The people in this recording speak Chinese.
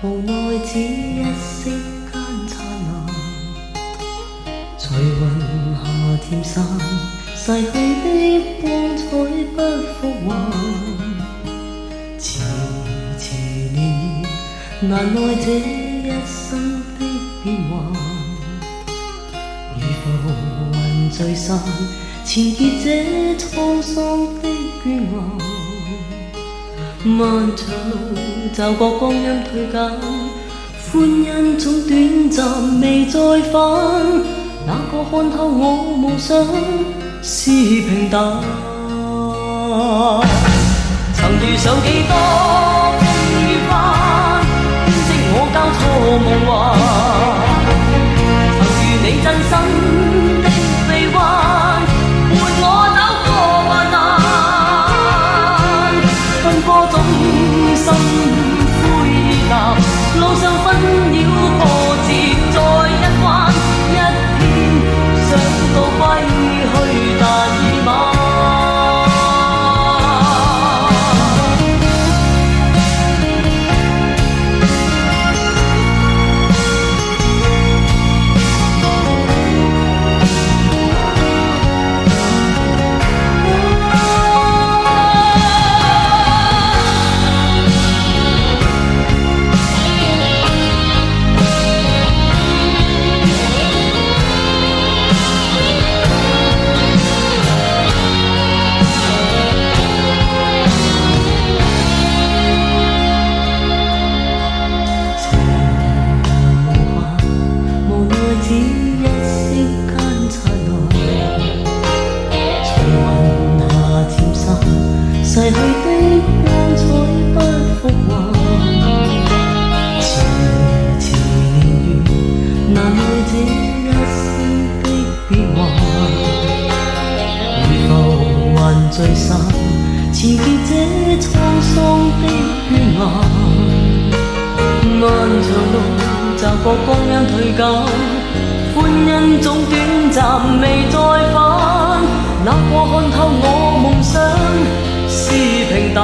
無奈只一息間燦爛，隨雲霞漸散，逝去的光彩不復還。遲遲年月，難耐這一生的變幻。如浮雲聚散，纏結這滄桑的倦顏。漫長路，驟覺光陰退減，歡欣總短暫未再返。那個看透我夢想是平淡。曾遇上幾多風雨翻，編織我交錯夢幻。曾遇你真心的臂彎，伴我走過患難。奔波中心灰意淡，路上紛擾波折再一彎，一天想到歸去但已晚。只一息間燦爛，隨雲霞漸散，逝去的光彩不復還。遲遲年月，難耐這一生的變幻。如浮雲聚散，纏結這滄桑的倦顏。漫長路，驟覺光陰退減，歡欣總短暫未再返。那個看透我夢想是平淡。